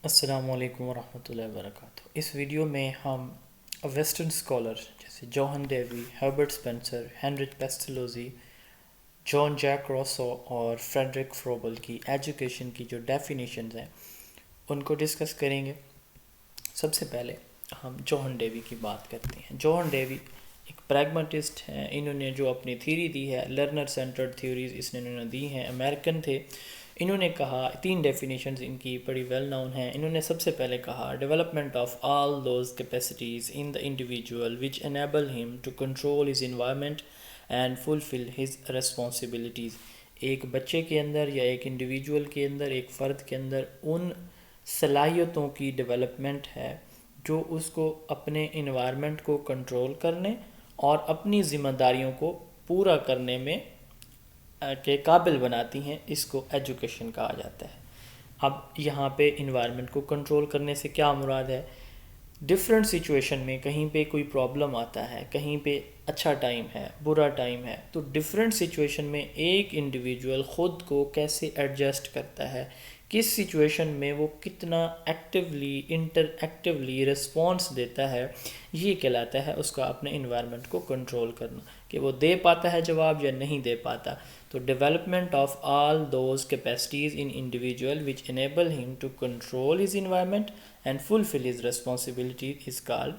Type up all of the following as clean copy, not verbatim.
السلام علیکم ورحمۃ اللہ وبرکاتہ۔ اس ویڈیو میں ہم ویسٹرن اسکالر جیسے جوہن ڈیوی، ہربرٹ اسپینسر، ہینرک پیسٹلوزی، جان جیک روسو اور فریڈرک فروبل کی ایجوکیشن کی جو ڈیفینیشنز ہیں ان کو ڈسکس کریں گے۔ سب سے پہلے ہم جوہن ڈیوی کی بات کرتے ہیں۔ جوہن ڈیوی ایک پریگماٹسٹ ہیں۔ انہوں نے جو اپنی تھیوری دی ہے، لرنر سینٹرڈ تھیوریز انہوں نے دی ہیں، امریکن تھے۔ انہوں نے کہا، تین ڈیفینیشنز ان کی بڑی ویل نون ہیں۔ انہوں نے سب سے پہلے کہا development of all those capacities in the individual which enable him to control his environment and fulfil his responsibilities. ایک بچے کے اندر یا ایک انڈیویجول کے اندر، ایک فرد کے اندر ان صلاحیتوں کی ڈیولپمنٹ ہے جو اس کو اپنے انوائرمنٹ کو کنٹرول کرنے اور اپنی ذمہ داریوں کو پورا کرنے میں کے قابل بناتی ہیں۔ اس کو ایجوکیشن کہا جاتا ہے۔ اب یہاں پہ انوائرمنٹ کو کنٹرول کرنے سے کیا مراد ہے؟ ڈفرینٹ سچویشن میں کہیں پہ کوئی پرابلم آتا ہے، کہیں پہ اچھا ٹائم ہے، برا ٹائم ہے، تو ڈفرینٹ سچویشن میں ایک انڈیویجول خود کو کیسے ایڈجسٹ کرتا ہے، کس سچویشن میں وہ کتنا ایکٹیولی انٹر ایکٹیولی رسپانس دیتا ہے، یہ کہلاتا ہے اس کا اپنے انوائرمنٹ کو کنٹرول کرنا، کہ وہ دے پاتا ہے جواب یا نہیں دے پاتا۔ تو development of all those capacities in individual which enable him to control his environment and fulfil his responsibility is called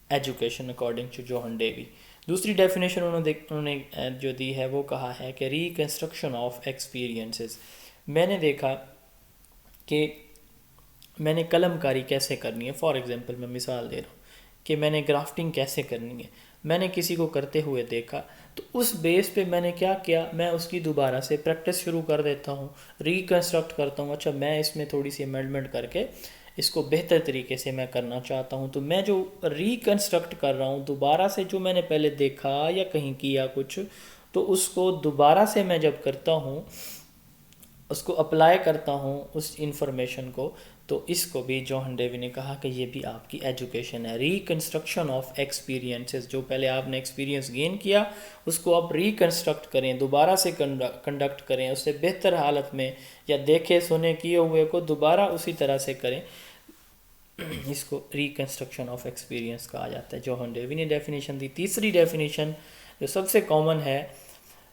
education according to John Dewey. دوسری ڈیفینیشن انہوں نے جو دی ہے وہ کہا ہے کہ ریکنسٹرکشن آف ایکسپیرینسز۔ میں نے دیکھا کہ میں نے قلم کاری کیسے کرنی ہے، فار ایگزامپل میں مثال دے رہا ہوں کہ میں نے گرافٹنگ کیسے کرنی ہے، میں نے کسی کو کرتے ہوئے دیکھا تو اس بیس پہ میں نے کیا کیا، میں اس کی دوبارہ سے پریکٹس شروع کر دیتا ہوں، ریکنسٹرکٹ کرتا ہوں۔ اچھا، میں اس میں تھوڑی سی امینڈمنٹ کر کے اس کو بہتر طریقے سے میں کرنا چاہتا ہوں، تو میں جو ریکنسٹرکٹ کر رہا ہوں دوبارہ سے، جو میں نے پہلے دیکھا یا کہیں کیا کچھ، تو اس کو دوبارہ سے میں جب کرتا ہوں، اس کو اپلائی کرتا ہوں اس انفارمیشن کو، تو اس کو بھی جوہن ڈیوی نے کہا کہ یہ بھی آپ کی ایجوکیشن ہے۔ ریکنسٹرکشن آف ایکسپیرینسز، جو پہلے آپ نے ایکسپیرینس گین کیا اس کو آپ ریکنسٹرکٹ کریں، دوبارہ سے کنڈکٹ کریں، اس سے بہتر حالت میں، یا دیکھے سنے کیے ہوئے کو دوبارہ اسی طرح سے کریں، اس کو ریکنسٹرکشن آف ایکسپیرینس کہا جاتا ہے۔ جوہن ڈیوی نے ڈیفینیشن دی۔ تیسری ڈیفینیشن جو سب سے کامن ہے،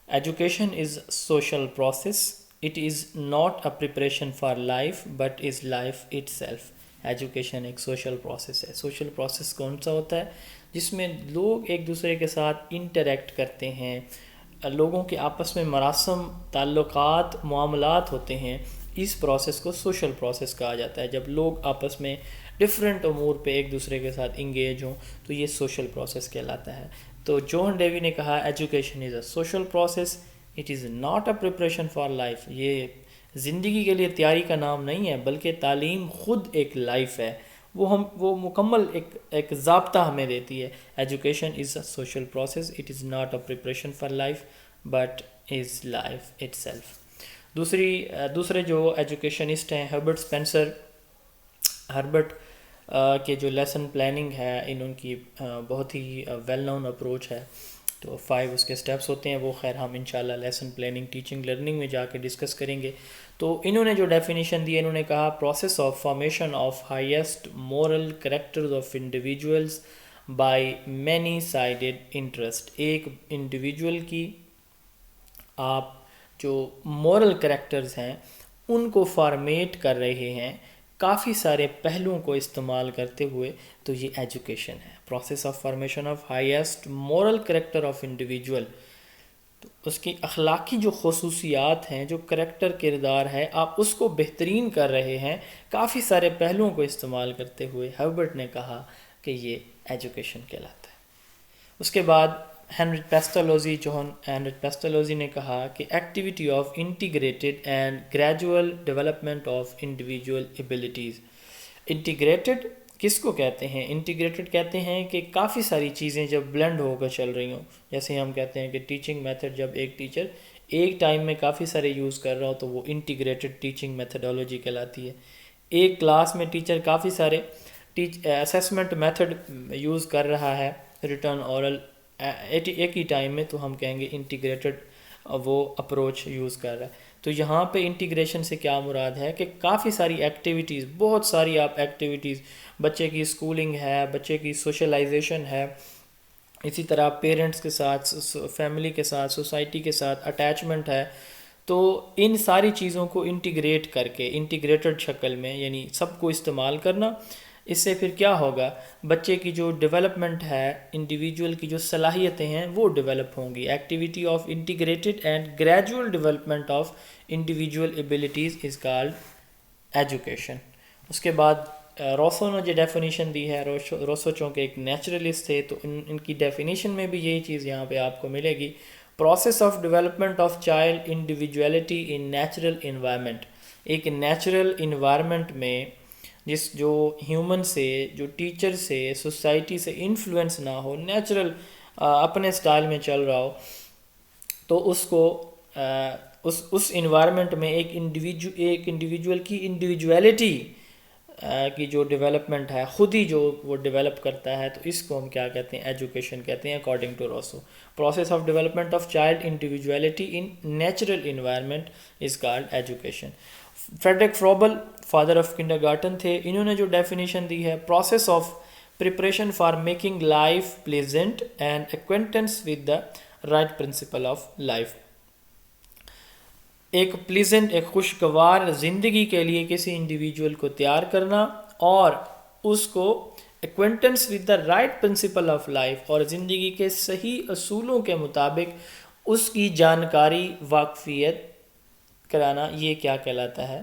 education is social process, it is not a preparation for life but is life it self. Education ایک سوشل پروسیس ہے۔ سوشل پروسیس کون سا ہوتا ہے؟ جس میں لوگ ایک دوسرے کے ساتھ انٹریکٹ کرتے ہیں، لوگوں کے آپس میں مراسم، تعلقات، معاملات ہوتے ہیں۔ اس پروسیس کو سوشل پروسیس کہا جاتا ہے۔ جب لوگ آپس میں ڈفرینٹ امور پہ ایک دوسرے کے ساتھ انگیج ہوں تو یہ سوشل پروسیس کہلاتا ہے۔ تو جوہن ڈیوی نے کہا education is a social process, it is not a preparation for life. یہ زندگی کے لیے تیاری کا نام نہیں ہے، بلکہ تعلیم خود ایک لائف ہے، وہ مکمل ایک ضابطہ ہمیں دیتی ہے۔ Education is a social process, it is not a preparation for life but is life it self. دوسرے جو ایجوکیشنسٹ ہیں، ہربرٹ اسپینسر، ہربرٹ کے جو لیسن پلاننگ ہے، ان کی بہت ہی ویل نون اپروچ ہے۔ تو 5 اس کے سٹیپس ہوتے ہیں، وہ خیر ہم انشاءاللہ لیسن پلاننگ ٹیچنگ لرننگ میں جا کے ڈسکس کریں گے۔ تو انہوں نے جو ڈیفینیشن دی، انہوں نے کہا process of formation of highest moral characters of individuals by many sided interest. ایک انڈیویجول کی آپ جو مورل کریکٹرز ہیں ان کو فارمیٹ کر رہے ہیں کافی سارے پہلوؤں کو استعمال کرتے ہوئے، تو یہ ایجوکیشن ہے۔ Process of formation of highest moral character of individual, تو اس کی اخلاقی جو خصوصیات ہیں، جو کریکٹر کردار ہے، آپ اس کو بہترین کر رہے ہیں کافی سارے پہلوؤں کو استعمال کرتے ہوئے۔ ہربرٹ نے کہا کہ یہ ایجوکیشن کہلاتا ہے۔ اس کے بعد ہینرک پیسٹلوزی نے کہا کہ activity of integrated and gradual development of individual abilities. Integrated کس کو کہتے ہیں؟ انٹیگریٹڈ کہتے ہیں کہ کافی ساری چیزیں جب بلینڈ ہو کر چل رہی ہوں، جیسے ہم کہتے ہیں کہ ٹیچنگ میتھڈ، جب ایک ٹیچر ایک ٹائم میں کافی سارے یوز کر رہا ہو تو وہ انٹیگریٹڈ ٹیچنگ میتھڈالوجی کہلاتی ہے۔ ایک کلاس میں ٹیچر کافی سارے اسیسمنٹ میتھڈ یوز کر رہا ہے، ریٹرن، اورل، ایک ہی ٹائم میں، تو ہم کہیں گے انٹیگریٹڈ وہ اپروچ یوز کر رہا ہے۔ تو یہاں پہ انٹیگریشن سے کیا مراد ہے کہ کافی ساری ایکٹیویٹیز، بہت ساری آپ ایکٹیویٹیز، بچے کی اسکولنگ ہے، بچے کی سوشلائزیشن ہے، اسی طرح پیرنٹس کے ساتھ، فیملی کے ساتھ، سوسائٹی کے ساتھ اٹیچمنٹ ہے. تو ان ساری چیزوں کو انٹیگریٹ کر کے انٹیگریٹڈ شکل میں یعنی سب کو استعمال کرنا. اس سے پھر کیا ہوگا، بچے کی جو ڈیولپمنٹ ہے، انڈیویجول کی جو صلاحیتیں ہیں وہ ڈیولپ ہوں گی. Activity of integrated and gradual development of individual abilities is called education. اس کے بعد روسو نے جو ڈیفینیشن دی ہے، روسو چونکہ ایک نیچرلسٹ تھے تو ان کی ڈیفینیشن میں بھی یہی چیز یہاں پہ آپ کو ملے گی. Process of development of child individuality in natural environment. ایک نیچرل انوائرمنٹ میں جو ہیومن سے، جو ٹیچر سے، سوسائٹی سے انفلوئنس نہ ہو، نیچرل اپنے سٹائل میں چل رہا ہو، تو اس کو اس انوائرمنٹ میں ایک انڈیویجول کی انڈیویجویلٹی کی جو ڈیولپمنٹ ہے، خود ہی جو وہ ڈیولپ کرتا ہے، تو اس کو ہم کیا کہتے ہیں، ایجوکیشن کہتے ہیں according to Rousseau. Process of development of child individuality in natural environment is called education. Friedrich Froebel father of kindergarten تھے. انہوں نے جو ڈیفینیشن دی ہے، process of preparation for making life pleasant and acquaintance with the right principle of life. ایک pleasant, ایک خوشگوار زندگی کے لیے کسی انڈیویجول کو تیار کرنا، اور اس کو acquaintance with the right principle of life, اور زندگی کے صحیح اصولوں کے مطابق اس کی جانکاری، واقفیت کرانا، یہ کیا کہلاتا ہے،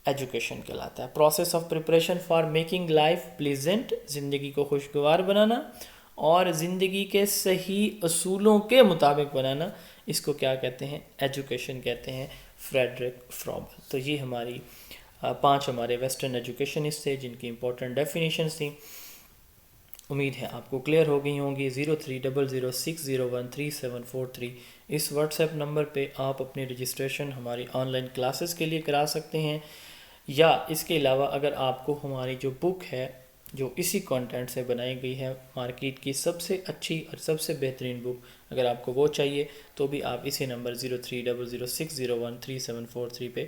ایجوکیشن کہلاتا ہے. Process of preparation for making life pleasant, زندگی کو خوشگوار بنانا اور زندگی کے صحیح اصولوں کے مطابق بنانا، اس کو کیا کہتے ہیں، ایجوکیشن کہتے ہیں، فریڈرک فروبل. تو یہ ہماری 5 ہمارے ویسٹرن ایجوکیشنسٹ تھے جن کی امپورٹنٹ ڈیفینیشنس تھیں. امید ہے آپ کو کلیئر ہو گئی ہوں گی. 0300601373 اس واٹس ایپ نمبر پہ آپ اپنی رجسٹریشن ہماری آن لائن کلاسز کے لیے کرا سکتے ہیں، یا اس کے علاوہ اگر آپ کو ہماری جو بک ہے جو اسی کانٹینٹ سے بنائی گئی ہے، مارکیٹ کی سب سے اچھی اور سب سے بہترین بک، اگر آپ کو وہ چاہیے تو بھی آپ اسی نمبر 0300601373 پہ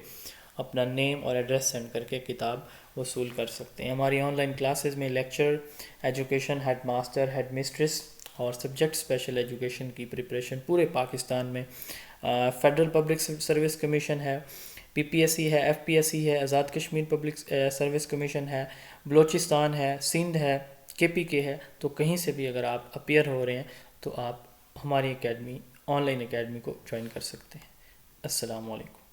اپنا نیم اور ایڈریس سینڈ کر کے کتاب وصول کر سکتے ہیں. ہماری آن لائن کلاسز میں lecture, education, headmaster, headmistress اور سبجیکٹ اسپیشل ایجوکیشن کی پریپریشن پورے پاکستان میں، فیڈرل پبلک سروس کمیشن ہے، PPSC ہے، FPSC ہے، Azad Kashmir public service commission ہے، بلوچستان ہے، سندھ ہے، KPK ہے، تو کہیں سے بھی اگر آپ اپیئر ہو رہے ہیں تو آپ ہماری اکیڈمی، آن لائن اکیڈمی کو جوائن کر سکتے ہیں. السلام علیکم.